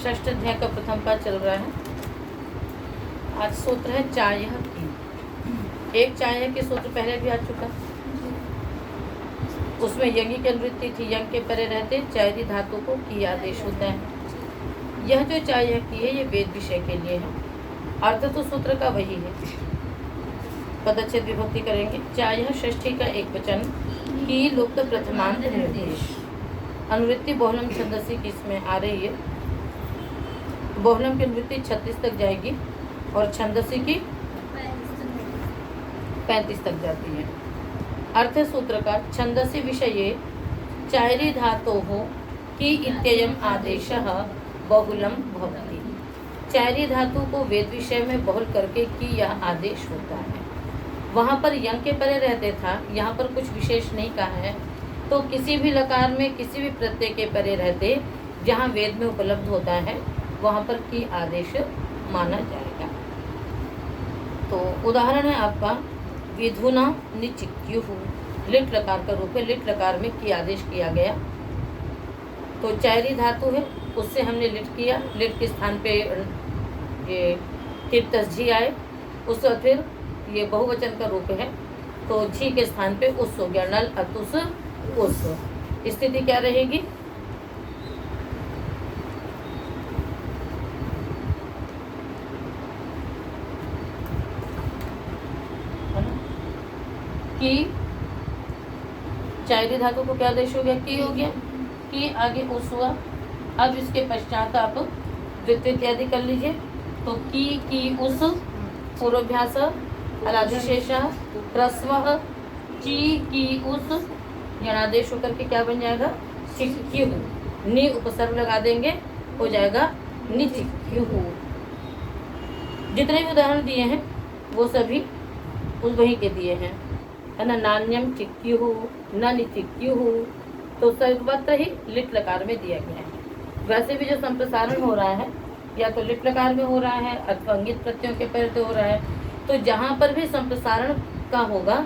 षष्ठ अध्याय का प्रथम पाठ चल रहा है। आज सूत्र है चायः की। एक चायः के सूत्र पहले भी आ चुका, उसमें यंगी की अनुवृत्ति थी। यंग के परे रहते चायरी धातु को की आदेश होता है। यह जो चायः की है ये वेद विषय के लिए है। अर्थ तो सूत्र का वही है। पदच्छेद विभक्ति करेंगे। चायः षष्ठी का एक वचन की लुप्त प्रथमांत निर्देश। अनुवृत्ति बहुलम छंदसी की इसमें आ रही है। बहुलम की अनुवृत्ति 36 तक जाएगी और छंदसी की 35 तक जाती है। अर्थ सूत्र का छंदसी विषये चायरी धातोः की इत्ययम् आदेशः बहुलम भवति। चायरी धातु को वेद विषय में बहुल करके की यह आदेश होता है। वहाँ पर यंग के परे रहते था, यहाँ पर कुछ विशेष नहीं कहा है। तो किसी भी लकार में किसी भी प्रत्यय के परे रहते जहाँ वेद में उपलब्ध होता है वहाँ पर की आदेश माना जाएगा। तो उदाहरण है आपका विधुना निचिक्युः। लिट लकार का रूप है। लिट लकार में की आदेश किया गया। तो चायरी धातु है, उससे हमने लिट किया। लिट के स्थान पे ये तिप्तस झी आए, उससे फिर ये बहुवचन का रूप है तो झी के स्थान पे उस हो गया। नल अतुस उस। स्थिति क्या रहेगी? कि चायरी धातु को क्या आदेश हो गया? की हो गया। की आगे उस हुआ। अब इसके पश्चात आप द्वितीय इत्यादि कर लीजिए। तो की उस पूर्वाभ्यास अलादिशेष ह्रस्व की उस यणादेश होकर के क्या बन जाएगा? चिक्यु। नि उपसर्ग लगा देंगे, हो जाएगा निचिक्यु। जितने भी उदाहरण दिए हैं वो सभी उस वही के दिए हैं, है ना। नान्यम चिक्यु न निचिक्यु, तो सर्वत्र ही लिट लकार में दिया गया है। वैसे भी जो संप्रसारण हो रहा है या तो लिट लकार में हो रहा है अथवा अंगित प्रत्ययों के पहले हो रहा है। तो जहाँ पर भी संप्रसारण का होगा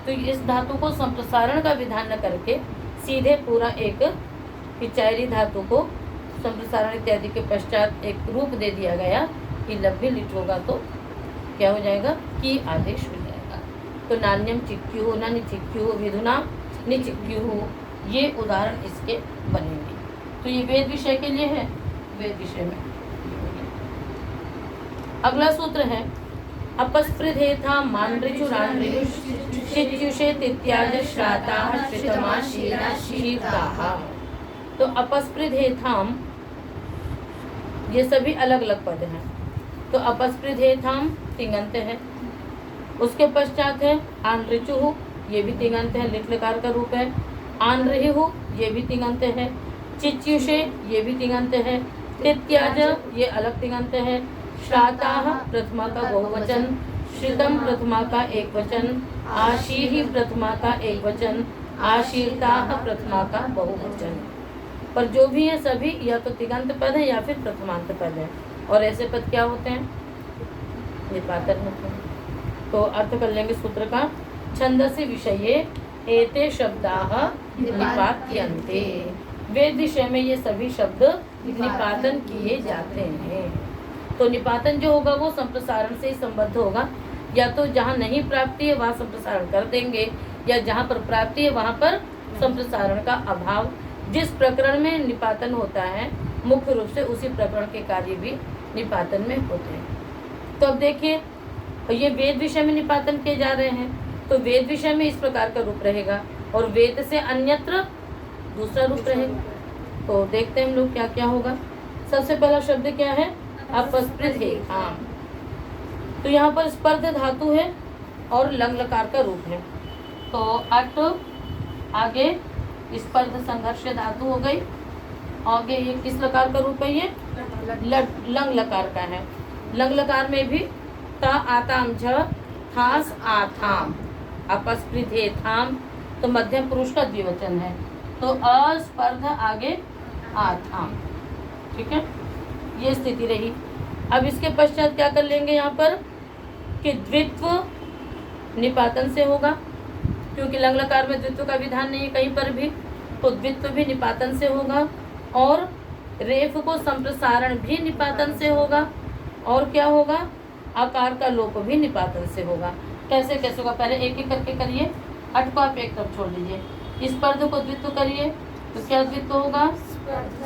तो इस धातु को संप्रसारण का विधान न करके सीधे पूरा एक चायरी धातु को संप्रसारण इत्यादि के पश्चात एक रूप दे दिया गया कि लभ्य लिट होगा तो क्या हो जाएगा? की आदेश हो जाएगा। तो नान्यम चिक्यु न निचिक्यु विधुना निचिक्यु, ये उदाहरण इसके बनेंगे। तो ये वेद विषय के लिए है। वेद विषय में अगला सूत्र है अपस्पृधेथा मानऋचुरानृचुषे तित्याज श्राताः श्रितमा शीरा शीर्ताः। तो अपस्पृधेथाम ये सभी अलग अलग पद हैं। तो अपस्पृधेथाम तिङन्त है। उसके पश्चात है आनऋचुः, ये भी तिङन्त है, लिट लकार का रूप है। आनऋहुः ये भी तिङन्त है। चिच्युषे ये भी तिङन्त है। तित्याज ये अलग तिङन्त है। श्राताः प्रथमा का बहुवचन, श्रितम प्रथमा का एक वचन, आशीहि प्रथमा का एक वचन, आशीर्ताः प्रथमा का बहुवचन। पर जो भी है सभी या तो तिङन्त पद है या फिर प्रथमांत पद है। और ऐसे पद क्या होते हैं? निपातन होते हैं। तो अर्थ कर लेंगे सूत्र का। छंदसि विषये एते शब्दाः निपात्यन्ते। वेद विषय में ये सभी शब्द निपातन किए जाते हैं। तो निपातन जो होगा वो संप्रसारण से ही संबद्ध होगा। या तो जहाँ नहीं प्राप्ति है वहाँ संप्रसारण कर देंगे, या जहाँ पर प्राप्ति है वहाँ पर संप्रसारण का अभाव। जिस प्रकरण में निपातन होता है मुख्य रूप से उसी प्रकरण के कार्य भी निपातन में होते हैं। तो अब देखिए, ये वेद विषय में निपातन किए जा रहे हैं। तो वेद विषय में इस प्रकार का रूप रहेगा और वेद से अन्यत्र दूसरा रूप रहेगा। तो देखते हैं हम लोग क्या क्या होगा। सबसे पहला शब्द क्या है? अपस्पृधेथाम। तो यहाँ पर स्पर्ध धातु है और लंग लकार का रूप है। तो अट आगे स्पर्ध संघर्ष धातु हो गई। आगे ये किस लकार का रूप है? ये लंग लकार का है। लंग लकार में भी ता आताम झ थास आथाम। अपस्पृधेथाम तो मध्यम पुरुष का द्विवचन है। तो अस्पर्ध आगे आथाम। ठीक है, ये स्थिति रही। अब इसके पश्चात क्या कर लेंगे यहाँ पर कि द्वित्व निपातन से होगा, क्योंकि लंग लकार में द्वित्व का विधान नहीं है कहीं पर भी। तो द्वित्व भी निपातन से होगा और रेफ को संप्रसारण भी निपातन से होगा, और क्या होगा, आकार का लोप भी निपातन से होगा। कैसे कैसे होगा, पहले एक एक करके करिए। अट को आप एक तरफ छोड़ दीजिए, स्पर्ध को द्वित्व करिए, तो क्या द्वित्व होगा,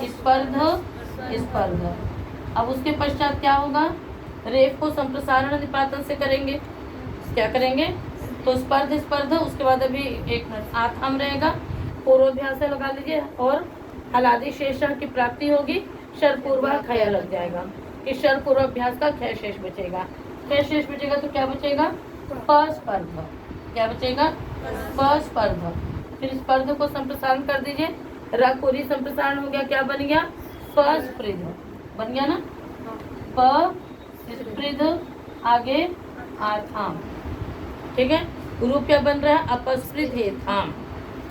स्पर्ध स्पर्ध। अब उसके पश्चात क्या होगा, रेफ को संप्रसारण निपातन से करेंगे, क्या करेंगे, तो स्पर्ध स्पर्ध। उसके बाद अभी एक मिनट आथाम रहेगा, पूर्वाभ्यास से लगा लीजिए, और हलादि शेषण की प्राप्ति होगी, शर पूर्वा खया लग जाएगा कि शर पूर्वाभ्यास का क्षय शेष बचेगा। क्षय शेष बचेगा तो क्या बचेगा, पस्पर्ध। क्या बचेगा, पस्पर्ध। फिर स्पर्ध को संप्रसारण कर दीजिए, रकुरी संप्रसारण हो गया, क्या बन गया, पस्पृध बन गया ना, पस्पृध, आगे आथाम। ठीक है, रूप क्या बन रहा है, अपस्पृधेथाम।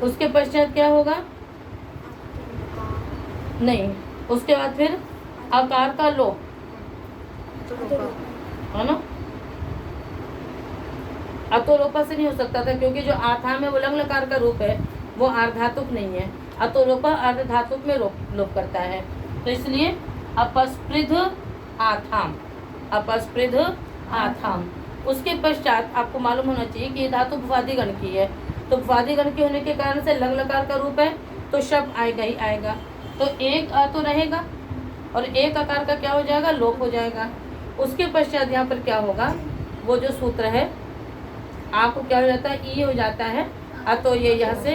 उसके पश्चात क्या होगा, नहीं, उसके बाद फिर आकार का लोप है ना, अतोलोपा से नहीं हो सकता था, क्योंकि जो आथाम है वो लंग लकार का रूप है, वो आर्धातुक नहीं है। अतोलोपा अर्धधातुक में लोप करता है, तो इसलिए अपस्पृध आथाम, अपस्पृध आथाम। उसके पश्चात आपको मालूम होना चाहिए कि ये धातु भुवादि गण की है, तो भुवादि गण के होने के कारण से लंग लकार का रूप है, तो शब्द आएगा ही आएगा। तो एक आ तो रहेगा और एक आकार का क्या हो जाएगा, लोप हो जाएगा। उसके पश्चात यहाँ पर क्या होगा, वो जो सूत्र है आपको क्या हो जाता है, ई हो जाता है, अतो ये यह से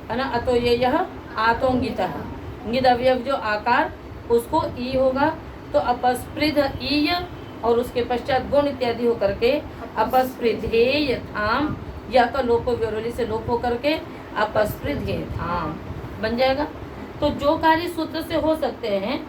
है ना, अतो ये यह आतोंगितः, गिद अवयव जो आकार उसको ई होगा, तो अपस्पृध ई, और उसके पश्चात गुण इत्यादि होकर के अपस्पृधेयथाम, या का लोप व्योरोली से लोप होकर के अपस्पृधेयथाम बन जाएगा। तो जो कार्य सूत्र से हो सकते हैं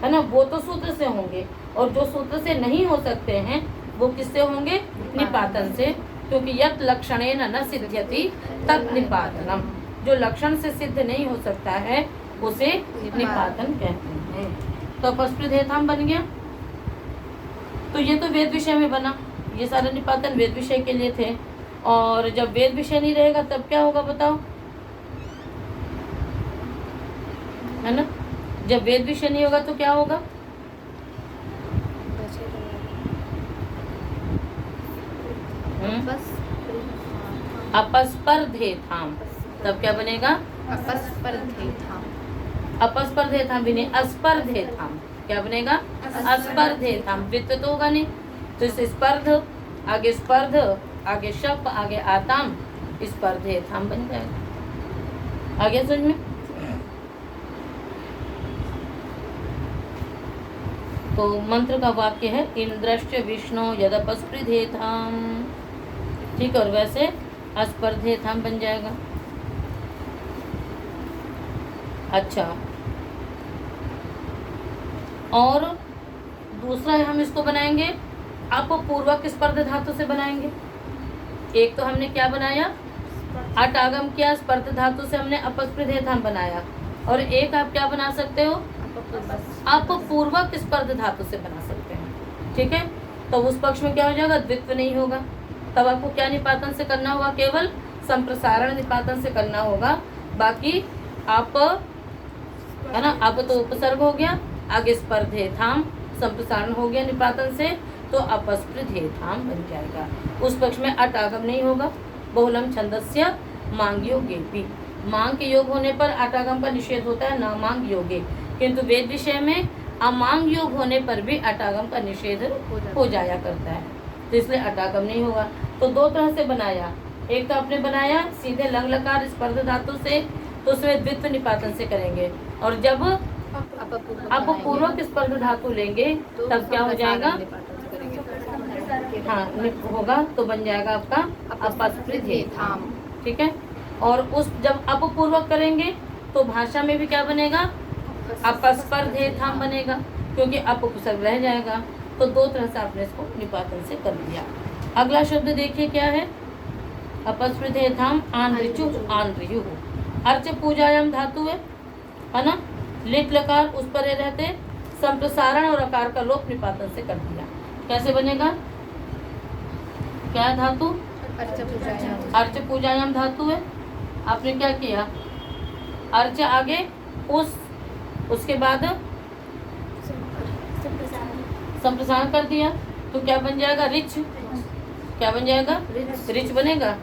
है ना, वो तो सूत्र से होंगे, और जो सूत्र से नहीं हो सकते हैं वो किससे होंगे, निपातन से, क्योंकि यत् लक्षणेन न सिद्ध्यति तत् निपातनम। जो लक्षण से सिद्ध नहीं हो सकता है उसे निपातन कहते हैं। तो अपस्पृधेयथाम बन गया। तो ये तो वेद विषय में बना, ये सारे निपातन वेद विषय के लिए थे, और जब वेद विषय नहीं रहेगा तब क्या होगा बताओ, है ना, जब वेद विषय नहीं होगा तो क्या होगा, अपस्पर्धेथाम, तब क्या बनेगा, अपस्पर्धेथाम, अपस्पर्धेथाम भी नहीं, अस्पर्धेथाम, क्या बनेगा, अस्पर्धेथाम। वित्त तो होगा नहीं, तो इस स्पर्ध, आगे स्पर्ध, आगे शप, आगे आताम, स्पर्धेथाम बन जाएगा। आगे समझ में। तो मंत्र का वाक्य है, इंद्रश्च विष्णु यदपस्पृधेथाम, ठीक, और वैसे अस्पर्धेथाम बन जाएगा। अच्छा, और दूसरा है, हम इसको बनाएंगे अपपूर्वक स्पर्ध धातु से बनाएंगे। एक तो हमने क्या बनाया, अट आगम किया, स्पर्ध धातु से हमने अपस्पृधेथाम बनाया, और एक आप क्या बना सकते हो, अपपूर्वक स्पर्ध धातु से बना सकते हैं। ठीक है, तो उस पक्ष में क्या हो जाएगा, द्वित्व नहीं होगा, तब आपको क्या निपातन से करना होगा, केवल संप्रसारण निपातन से करना होगा। बाकी आप है ना, अब तो उपसर्ग हो गया, आगे स्पर्धेथाम संप्रसारण हो गया निपातन से, तो अपस्पृधेथाम बन जाएगा। उस पक्ष में अट आगम नहीं होगा। बहुलम छंदस्य मांग योगे, मांग के योग होने पर अट आगम का निषेध होता है, ना मांग योगे, किंतु वेद विषय में अमांग योग होने पर भी अटागम का निषेध हो जाया करता है, तो इसलिए अटागम नहीं होगा। तो दो तरह से बनाया, एक तो आपने बनाया सीधे लंग लकार स्पर्ध धातु से, तो उसमें द्वित्व निपातन से करेंगे, और जब आप पूर्वक स्पर्ध धातु लेंगे तब क्या हो जाएगा, हाँ होगा, तो बन जाएगा आपका अपस्पृधेथाम। ठीक है, और उस जब अपपूर्वक करेंगे तो भाषा में भी क्या बनेगा, अपस्पर्धेथाम बनेगा, क्योंकि अपउपसर्ग रह जाएगा। तो दो तरह से आपने इसको निपातन से कर लिया। अगला शब्द देखिए क्या है, अपस्पृधेथाम आन ऋचु आन ऋयु, अर्च पूजायाम धातु है ना, लिट लकार उस पर रहते, संप्रसारण और आकार का लोप निपातन से कर दिया। कैसे बनेगा, क्या धातु, अर्च पूजायाम धातु है, आपने क्या किया, अर्च आगे उस, उसके बाद संप्रसारण कर दिया तो क्या बन जाएगा? रिच। क्या बन जाएगा? रिच बनेगा।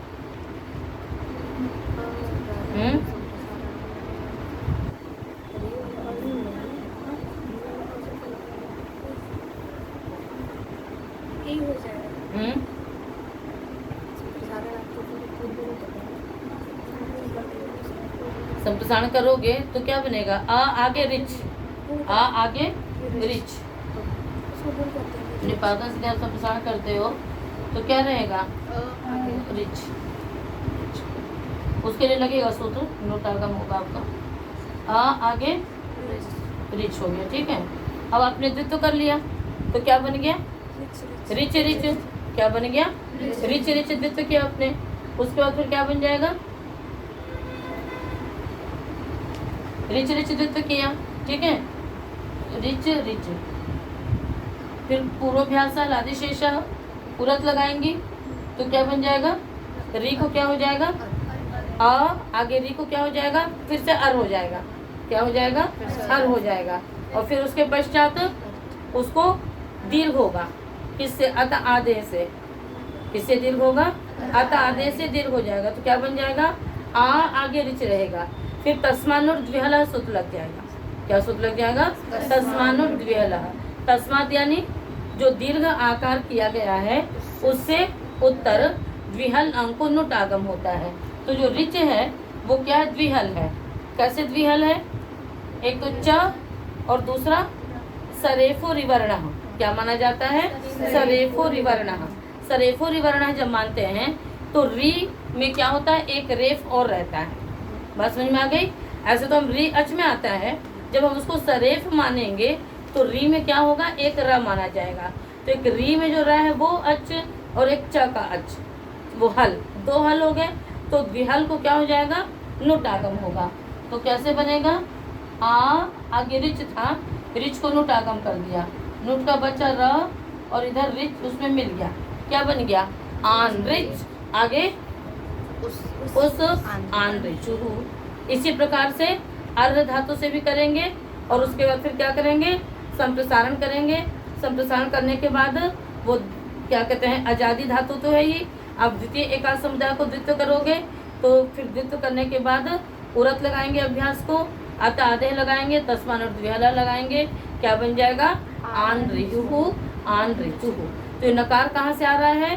संप्रसारण करोगे तो क्या बनेगा? आ आगे रिच, आ आगे रिच। निपातन से क्या संप्रसारण करते हो तो क्या रहेगा? रिच। उसके लिए लगेगा सूत्र, नोटागम होगा आपका। आ आगे रिच हो गया, ठीक है। अब आपने द्वित्व कर लिया तो क्या बन गया? Rich rich. क्या बन गया? रिच रिच द्वित्व किया आपने। उसके बाद फिर क्या बन जाएगा? रिच रिच द्वित्व किया, ठीक है। Rich rich. फिर पूर्वाभ्यास लादिशेष पूरक लगाएंगी तो क्या बन जाएगा? री को क्या हो जाएगा? आ आगे री को क्या हो जाएगा? फिर से अर हो जाएगा। क्या हो जाएगा? अर हो जाएगा। और फिर उसके पश्चात उसको दीर्घ होगा। किससे? अत आदेश से। किससे दीर्घ होगा? अत आदेश से दीर्घ हो जाएगा तो क्या बन जाएगा? आ आगे रिच रहेगा। फिर तस्मानुर द्विहल सूत्र लग जाएगा। क्या सूत्र लग जाएगा? तस्मानुर द्विहल। तस्मात यानी जो दीर्घ आकार किया गया है उससे उत्तर द्विहल अंक को नुट आगम होता है। तो जो रिच है वो क्या है? द्विहल है। कैसे द्विहल है? एक तो च और दूसरा सरेफो रिवर्ण। क्या माना जाता है? सरेफो रिवर्ण। सरेफो रिवर्ण जब मानते हैं तो री में क्या होता है? एक रेफ और रहता है। बात समझ में आ गई? ऐसे तो हम री अच में आता है, जब हम उसको सरेफ मानेंगे तो री में क्या होगा? एक र माना जाएगा। तो एक री में जो र है वो अच और एक च का अच, वो हल, दो हल हो गए। तो द्विहल को क्या हो जाएगा? नुट आगम होगा। तो कैसे बनेगा? आ आगे रिच था, रिच को नुट आगम कर दिया, नुट का बचा र और इधर रिच उसमें मिल गया। क्या बन गया? आन रिच। आगे उस आन रिच। इसी प्रकार से अर्ध धातु से भी करेंगे और उसके बाद फिर क्या करेंगे? संप्रसारण करेंगे। संप्रसारण करने के बाद वो क्या कहते हैं? आजादी धातु तो है ही। अब द्वितीय एकाच समुदाय को द्वित्व करोगे तो फिर द्वित्व करने के बाद उरत लगाएंगे अभ्यास को, अत आधे लगाएंगे, तस्मान और द्विहला लगाएंगे। क्या बन जाएगा? आन रिजुहु आन रिचुहु। तो ये नकार कहाँ से आ रहा है?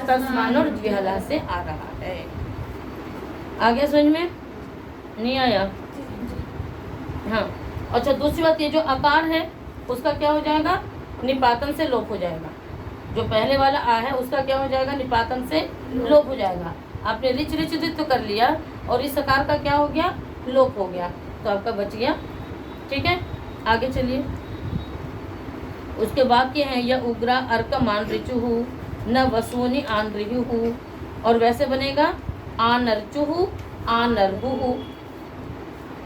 तस्मान और द्विहला से आ रहा है। आगे समझ में नहीं आया? हाँ। अच्छा, दूसरी बात, ये जो आकार है उसका क्या हो जाएगा? निपातन से लोप हो जाएगा। जो पहले वाला आ है उसका क्या हो जाएगा? निपातन से लोप हो जाएगा। आपने रिच रिच द्वित्व कर लिया और इस आकार का क्या हो गया? लोप हो गया, तो आपका बच गया। ठीक है, आगे चलिए। उसके वाक्य हैं यह उग्रा अर्क मान रिचुहु न वसूनि आन रिहुहु। और वैसे बनेगा आनरचुहु आनरहुहु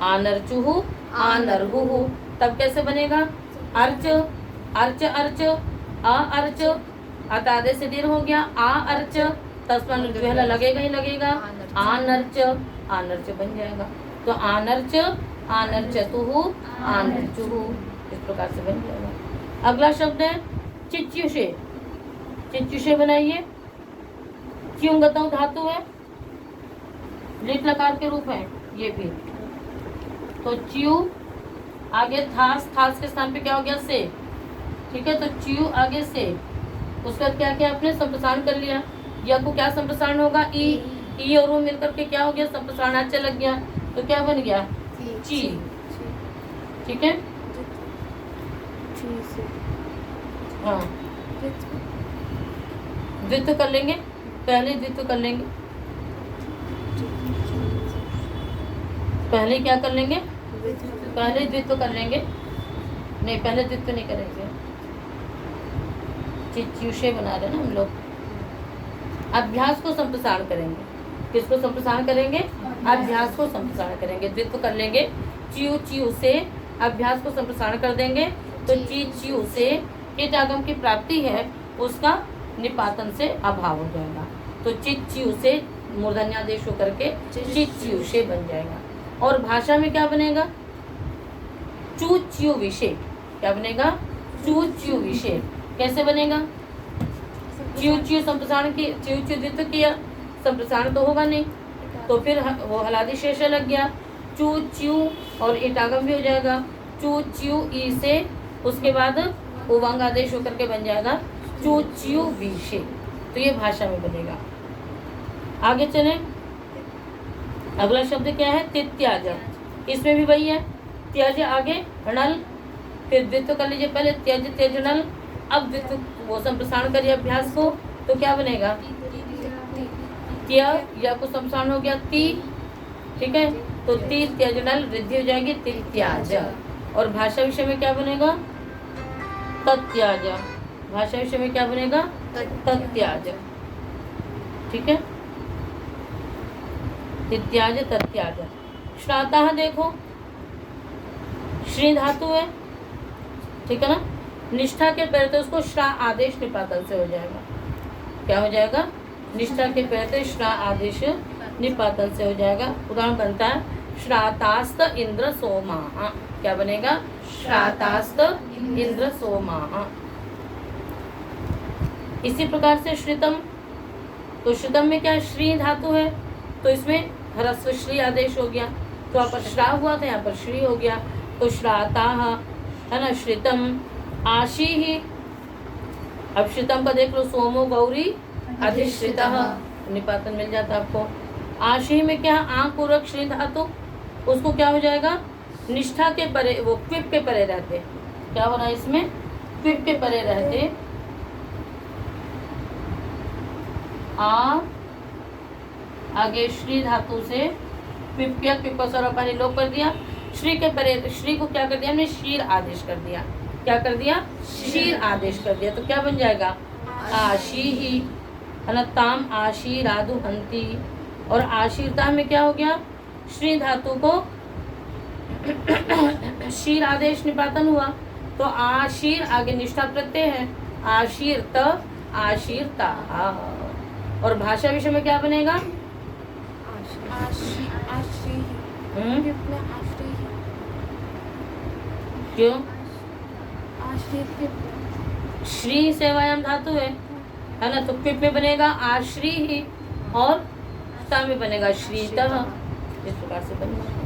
आनरचुहु आनरहुहु। तब कैसे बनेगा? अर्च अर्च अर्च आ अर्च, अतादे से दीर्घ हो गया, आ अर्च, तस्मन द्विहला लगेगा ही लगेगा, आनर्च आनर्च बन जाएगा। तो आनर्च आनर्चतुहु आनर्चुहु, इस प्रकार से बन जाएगा। अगला शब्द है चिच्युषे। चिच्युषे बनाइए। क्यों गतौ धातु है, लिट लकार के रूप है ये भी। तो च्यू आगे थास, थास के स्थान पे क्या हो गया? से। ठीक है, तो च्यू आगे से। उसका क्या क्या आपने संप्रसारण कर लिया। या को क्या संप्रसारण होगा? ई और वो मिलकर के क्या हो गया? संप्रसारण अच्छा लग गया, तो क्या बन गया? ची। ठीक है, हाँ, द्वित्व कर लेंगे, पहले द्वित्व कर लेंगे। पहले क्या कर लेंगे? पहले द्वित्व कर लेंगे। नहीं, पहले द्वित्व नहीं करेंगे, चिच्युषे बना रहे ना हम लोग। अभ्यास को संप्रसारण करेंगे। किसको संप्रसारण करेंगे? अभ्यास को संप्रसारण करेंगे। द्वित्व कर लेंगे, च्यू च्यू से अभ्यास को संप्रसारण कर देंगे। तो ची च्यू से इट आगम की प्राप्ति है, उसका निपातन से अभाव हो जाएगा। तो चित च्यू से मूर्धन्यादेश होकर के चित च्यू से बन जाएगा। और भाषा में क्या बनेगा? चू च्यू विषय। क्या बनेगा? चू च्यू विषय कैसे बनेगा? च्यू च्यू संप्रसारण की, च्यू च्यू द्वित्व किया, संप्रसारण तो होगा नहीं, तो फिर वो हलादी शेष लग गया, चू च्यू और इटागम भी हो जाएगा, चू च्यू ई से उसके बाद उवांग आदेश होकर के बन जाएगा चू च्यू विषय। तो ये भाषा में बनेगा। आगे चले, अगला शब्द क्या है? तित्याज। इसमें भी वही है, त्याज आगे नल, फिर द्वित्व कर लीजिए, पहले त्यज त्यज नल, अब द्वित्व वो संप्रसारण करिए अभ्यास को, तो क्या बनेगा? त्य या को संप्रसारण हो गया ती, ठीक है, तो ती त्यज नल वृद्धि हो जाएगी तित्याज। और भाषा विषय में क्या बनेगा? तत्याज। भाषा विषय में क्या बनेगा? तत्याज, ठीक है, तित्याज तत्याज। श्राता देखो, श्री धातु है, ठीक है ना, निष्ठा के पहले उसको श्रा आदेश निपातन से हो जाएगा। क्या हो जाएगा? निष्ठा के पहले श्रा आदेश निपातन से हो जाएगा। उदाहरण बनता है श्रातास्त इंद्र सोमाः। क्या बनेगा? श्रातास्त इंद्र सोमाः। इसी प्रकार से श्रितम, तो श्रितम में क्या? श्री धातु है, तो इसमें ह्रस्व श्री आदेश हो गया, तो यहाँ पर श्रा हुआ था, यहाँ पर श्री हो गया, तो श्राताः है ना, श्रितम आशी ही। अब श्रितम का देख लो, सोमो गौरी अधिश्रितः, निपातन मिल जाता आपको। आशी में क्या? आंख पूर्वक श्री धातु, उसको क्या हो जाएगा? निष्ठा के परे, वो क्विप के परे रहते, क्या हो रहा है इसमें? क्विप के परे रहते, आगे श्री धातु से क्विप किया, क्विप का स्वरूप पहले लोप कर दिया, श्री के परे, श्री को क्या कर दिया हमने? शीर आदेश कर दिया। क्या कर दिया? शीर आदेश कर दिया, तो क्या बन जाएगा? आशी ही, है ना, ताम आशी राधु हंती। और आशीरता में क्या हो गया? श्री धातु को शीर आदेश निपातन हुआ, तो आशीर आगे निष्ठा प्रत्यय है, आशीर्त आशीरता। और भाषा विषय में क्या बनेगा? क्यों? श्री सेवायाम धातु है ना, तो क्विप में बनेगा आश्री ही, और ता में बनेगा श्रीतः। इस प्रकार से बनेगा।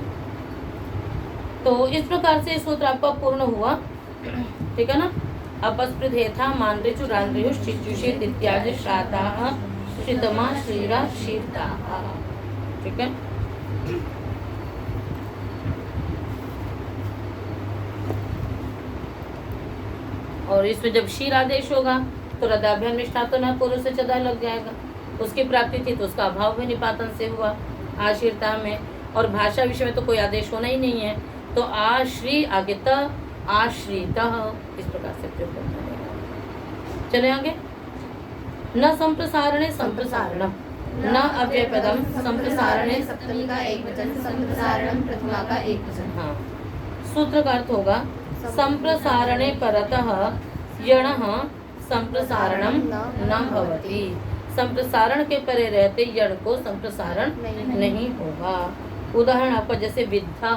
तो इस प्रकार से सूत्र आपका पूर्ण हुआ, ठीक है ना। अपस्पृधेथा मानऋचु रानऋचु शिचुषेत इत्यादि श्राताः श्रितमा श्रीरा शीर्ताः, ठीक है। और इसमें जब शीर आदेश होगा तो रदाभ्याम निष्ठा तो न पूर्व से चदा लग जाएगा, उसकी प्राप्ति थी तो उसका अभाव भी निपातन से हुआ आशीरता में। और भाषा विषय में तो कोई आदेश होना ही नहीं है, तो आश्री आगे त आश्रित, इस प्रकार से प्रयोग करना है। चले आगे। न संप्रसारणे संप्रसारणम, न अव्ययपदम संप्रसारणे, सप्तमी का एक वचन, संप्रसारणम प्रथमा का एक वचन। हाँ, सूत्र का अर्थ होगा संप्रसारणे परतः यणः संप्रसारणम न भवति। संप्रसारण के परे रहते यण को संप्रसारण नहीं होगा। उदाहरण आपका जैसे विद्धा,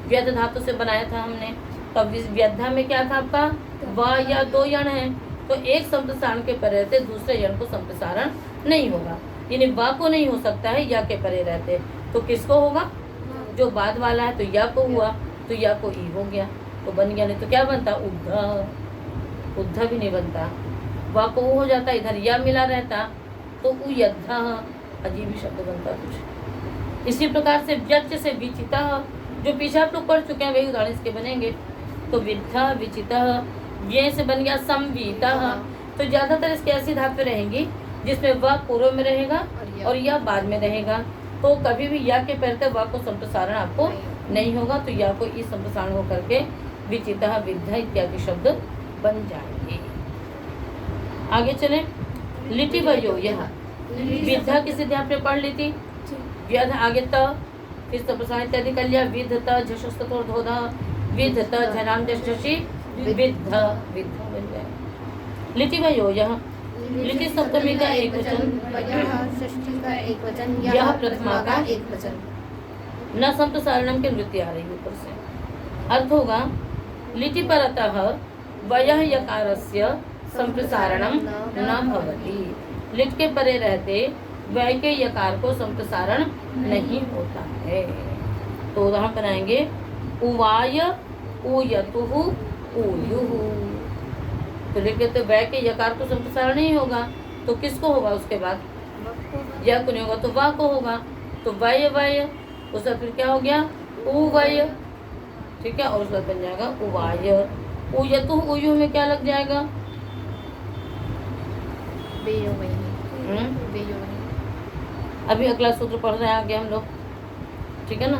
व्यध धातु से बनाया था हमने, तो व्यद्धा में क्या था आपका? व या दो यण है, तो एक संप्रसारण के परे रहते दूसरे यण को संप्रसारण नहीं होगा। यानी व को नहीं हो सकता है, या के परे रहते, तो किसको होगा? जो बाद वाला है, तो या को हुआ, तो या को ई हो गया, तो बन गया। नहीं तो क्या बनता? उद्ध, उद्ध भी नहीं बनता, वा को हो जाता, इधर या मिला रहता तो उयद्ध, अजीब ही शब्द बनता कुछ। इसी प्रकार से व्यच से विचिता, जो पीछे आप लोग पढ़ चुके हैं वही उदाहरण इसके बनेंगे। तो विद्धा विचिता, ये से बन गया संवीता। तो ज्यादातर इसकी ऐसी धातु रहेंगी जिसमें व पूर्व में रहेगा और या बाद में रहेगा, तो कभी भी या के पहले व को संप्रसारण आपको नहीं होगा, तो या को ई संप्रसारण होकर के विचिता विद्धा इत्यादि शब्द बन जाएंगे। आगे चले। लिटि वयो, यह विद्धा की सिद्धि आपने पढ़ ली थी। व्यध आगे त, फिर संप्रसारण इत्यादि कर लिया। विध त झषस्तोर्धोधा, विध त झराम झषि विद्ध, विद्ध बन गया। लिटि वयो, यह लिटि सप्तमी का एक वचन, षष्ठी का एक वचन, यह प्रथमा का एक वचन। न संप्रसारणम की वृत्ति आ रही ऊपर से। अर्थ होगा लिटि परतः वयः यकारस्य संप्रसारणम न भवति। लिट के परे रहते वय के यकार को संप्रसारण नहीं होता है। तो उदाहरण बनाएंगे उवाय उयतुः उयुः। तो लिखे तो वय के यकार को संप्रसारण नहीं होगा तो किसको होगा उसके बाद? या को नहीं होगा तो वा को होगा। तो वय वय उसका फिर क्या हो गया? उवय। ठीक है, और उसका बन जाएगा उवाय। उयतु उयु में क्या लग जाएगा? अभी अगला सूत्र पढ़ रहे हैं आगे हम लोग, ठीक है ना।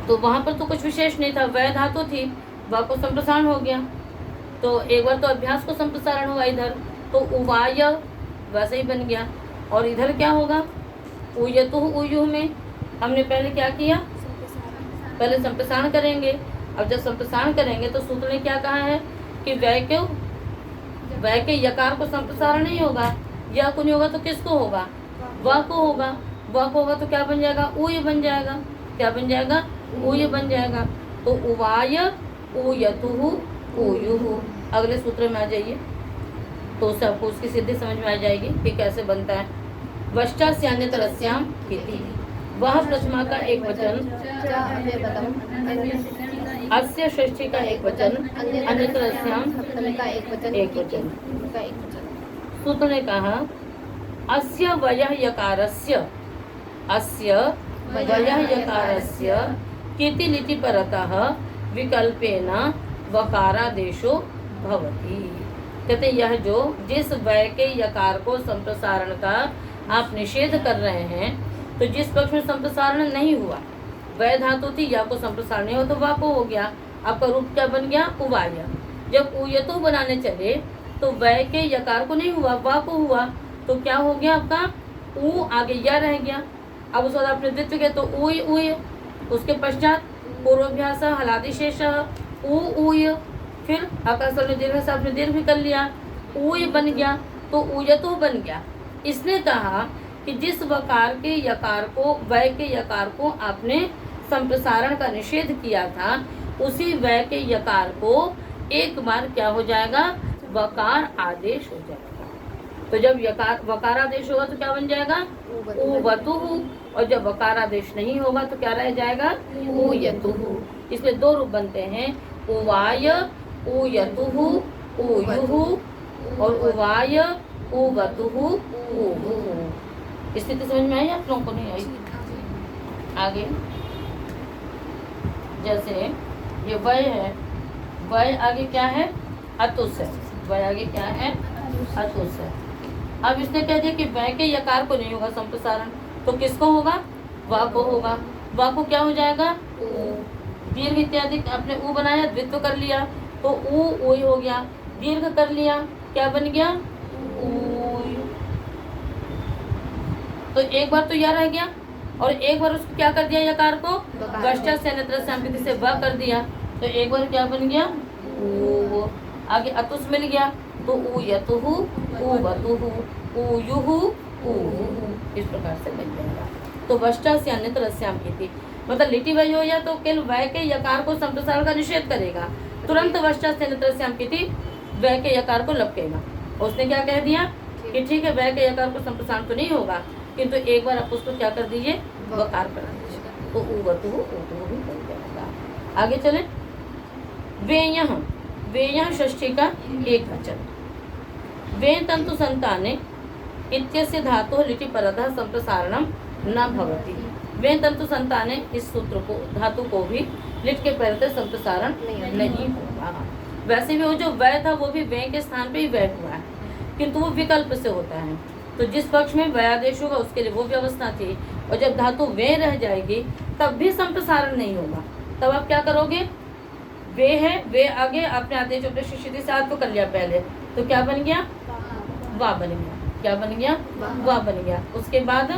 तो वहां पर तो कुछ विशेष नहीं था, वय धातु थी, वा को संप्रसारण हो गया। तो एक बार तो अभ्यास को संप्रसारण हुआ इधर, तो उवाय वैसे ही बन गया। और इधर क्या होगा? उयतु उयु में हमने पहले क्या किया? पहले संप्रसारण करेंगे। अब जब संप्रसारण करेंगे तो सूत्र ने क्या कहा है कि वय के यकार को संप्रसारण नहीं होगा, या को नहीं होगा तो किसको होगा? वा को होगा। वा को होगा तो क्या बन जाएगा? उय बन जाएगा। क्या बन जाएगा? उय बन जाएगा। तो उवाय उयतुः उयुः। अगले सूत्र में आ जाइए तो उससे आपको उसकी सिद्धि समझ में आ जाएगी कि कैसे बनता है। वश्चास्यान्यतरस्याम इति, वह प्रथमा का एक वचन, अस्य षष्ठी का एक वचन, अन्यतरस्याम एक वचन। सूत्र ने कहा अस्य वयः यकारस्य, अस्य वयः यकारस्य किति लिटि परतः विकल्पेन वकारादेशो भवति। कहते यह जो जिस वय के यकार को संप्रसारण का आप निषेध कर रहे हैं, तो जिस पक्ष में संप्रसारण नहीं हुआ, वय धातु थी, या को संप्रसारण नहीं हो तो वा को हो गया। आपका रूप क्या बन गया? उवाय। जब उयतु बनाने चले तो वय के यकार को नहीं हुआ, वा को हुआ, तो क्या हो गया आपका? ऊ आगे या रह गया। अब उस बाद आपने द्वित्व किया तो उय उय, उसके पश्चात पूर्वाभ्यास हलादि शेष ऊ उय, फिर आकाश ने दीर्घ से आपने दीर्घ भी कर लिया, उय बन गया, तो उयतु बन गया। इसने कहा कि जिस वकार के यकार को, वय के यकार को आपने संप्रसारण का निषेध किया था, उसी वय के यकार को एक बार क्या हो जाएगा? वकार आदेश हो जाएगा। तो जब यकार वकार आदेश होगा तो क्या बन जाएगा? उवतुः। और जब वकार आदेश नहीं होगा तो क्या रह जाएगा? उयतुः। इसलिए दो रूप बनते हैं, उवाय उयतुः उयुः और उवाय उवतुः उहुः। स्थिति समझ में आई आप लोगों को? नहीं आई? आगे जैसे ये वय है, वय आगे क्या है? अतुस है। वय आगे क्या है? अतुस है। अब इसने कह दिया कि वय के यकार को नहीं होगा संप्रसारण, तो किसको होगा? वा को होगा। वा को क्या हो जाएगा? दीर्घ इत्यादि आपने ऊ बनाया, द्वित्व कर लिया तो ऊ उय हो गया, दीर्घ कर लिया, क्या बन गया? उय। तो एक बार तो यह रह गया और एक बार उसको क्या कर दिया? यकार को वश्चास्यान्यतरस्याम से व कर दिया, तो एक बार क्या बन गया? ऊ। आगे अतुस मिल गया तो उयतुः उवतुः उयुः उहुः। इस प्रकार से बन जाएगा। तो वश्चास्यान्यतरस्याम इति मतलब लिटि वय हो या तो केवल वय के यकार को संप्रसारण का निषेध करेगा, तुरंत वश्चास्यान्यतरस्याम इति वय के यकार को लपकेगा। उसने क्या कह दिया कि ठीक है वय के यकार को संप्रसारण तो नहीं होगा, किंतु एक बार आप उसको क्या कर दीजिए? वकार करा दीजिए, तो उवतुः उहुः भी बन जाएगा। आगे चले। वेयः, वेयः षष्ठी का एक वचन। वे तंतु संताने इत्यस्य धातुः लिटि परतः संप्रसारणम न भवति। वे तंतु संताने, इस सूत्र को, धातु को भी लिट के परतः संप्रसारण नहीं होगा। वैसे भी वो जो वय था वो भी वे के स्थान पे ही वय हुआ है, किंतु वो विकल्प से होता है। तो जिस पक्ष में वयादेश होगा उसके लिए वो व्यवस्था थी, और जब धातु वे रह जाएगी तब भी संप्रसारण नहीं होगा। तब आप क्या करोगे? वे है, वे आगे आपने आदेश शिष्य से आत्म कर लिया पहले, तो क्या बन गया? वा बन गया। क्या बन गया? वा बन गया। उसके बाद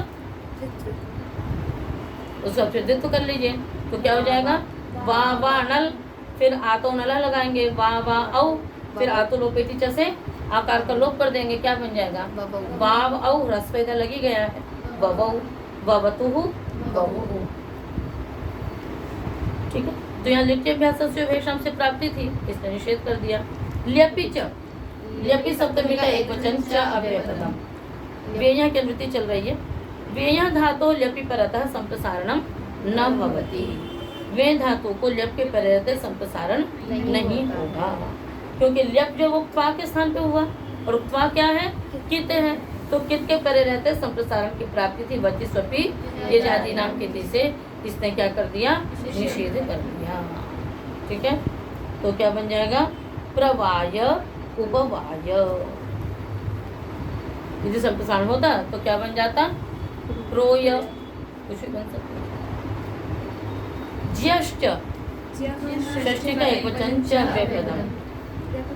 उसका फिर द्वित्व कर लीजिए, तो क्या हो जाएगा? वा वा नल, फिर आतो नला लगाएंगे, वा वा औ, फिर आतो लोपेटी च से आकार का लोप कर देंगे, क्या बन जाएगा? वाव औ, ह्रस्व इधर लगी गया है, ववौ ववतुः ववुः। ठीक है। तो यहाँ लिट्य अभ्यासस्य भेषाम से प्राप्ति थी, इसने निषेध कर दिया। ल्यपि च, ल्यपि सप्तमी का एक वचन च अव्ययपदम। व्यय की अनुवृत्ति चल रही है। व्यय धातु ल्यपि परतः संप्रसारणम न भवति। व्यय धातु को ल्यप के परे रहते संप्रसारण नहीं होगा, क्योंकि ल्यप जो वो क्वा के स्थान पे हुआ और क्वा क्या है, कित है, तो कित के परे रहते संप्रसारण की प्राप्ति थी। वची स्वपी ये जाति नाम किति से इसने क्या कर दिया, निषेध कर दिया। ठीक है, तो क्या बन जाएगा, प्रवाय उपवाय। यदि संप्रसारण होता तो क्या बन जाता, प्रोय, कुछ भी बन सकता। ज्यश्च, षष्ठी का एक वचन च अव्ययपदम।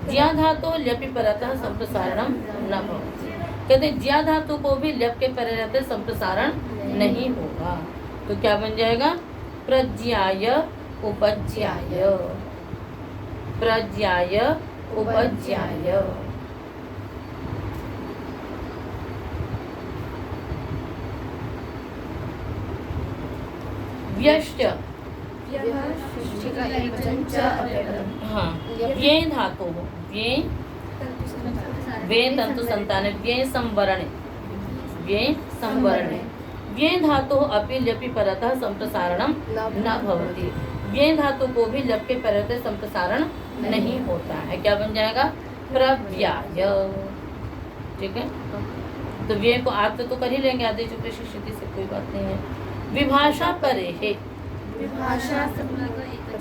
ज्या धातु ल्यपि परतः संप्रसारणम न भवति। कहते ज्या धातु को भी ल्यप के परे रहते संप्रसारण नहीं होगा, तो क्या बन जाएगा, प्रज्याय उपज्याय, प्रज्याय उपज्याय। व्यश्च, षष्ठी का एक वचन च अव्ययपदम। हाँ, व्यय धातु हो, व्यय व्यय तंतु संतान, व्यय संवरण, व्यय संवरण। व्यय धातु अपि ल्यपि परतः संप्रसारणम न भवति। व्यय धातु को भी ल्यप के परतः संप्रसारण नहीं होता है, क्या बन जाएगा, प्रव्याय। ठीक है, तो व्यय को आप तो कर ही लेंगे, आदि जो प्रशिक्षित से कोई बात नहीं है। विभाषा परे है,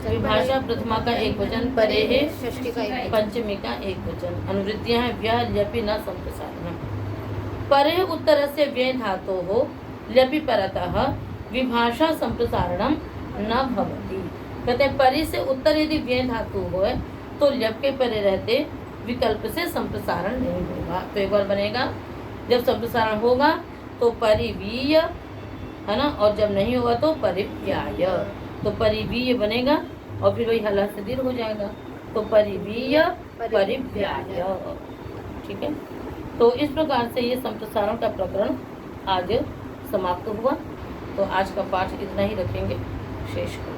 विभाषा प्रथमा का एक वचन, परे है षष्ठी का एक पंचमी का एक वचन। अनुवृत्तियां हैं, व्यय ल्यपि न संप्रसारण। परे उत्तर से व्यय धातु हो ल्यपि परतः विभाषा संप्रसारणम न भवति। कहते हैं परि से उत्तर यदि व्यय धातु हो तो ल्यप के परे रहते विकल्प से संप्रसारण नहीं होगा। तो एक बार बनेगा, जब संप्रसारण होगा तो परिवीय है ना, और जब नहीं होगा तो परिव्याय। तो परिवीय बनेगा और फिर वही हला से दीर्घ हो जाएगा, तो परिवीय परिव्याय। ठीक है, तो इस प्रकार से ये संप्रसारण का प्रकरण आज समाप्त हुआ। तो आज का पाठ इतना ही रखेंगे, शेष करें।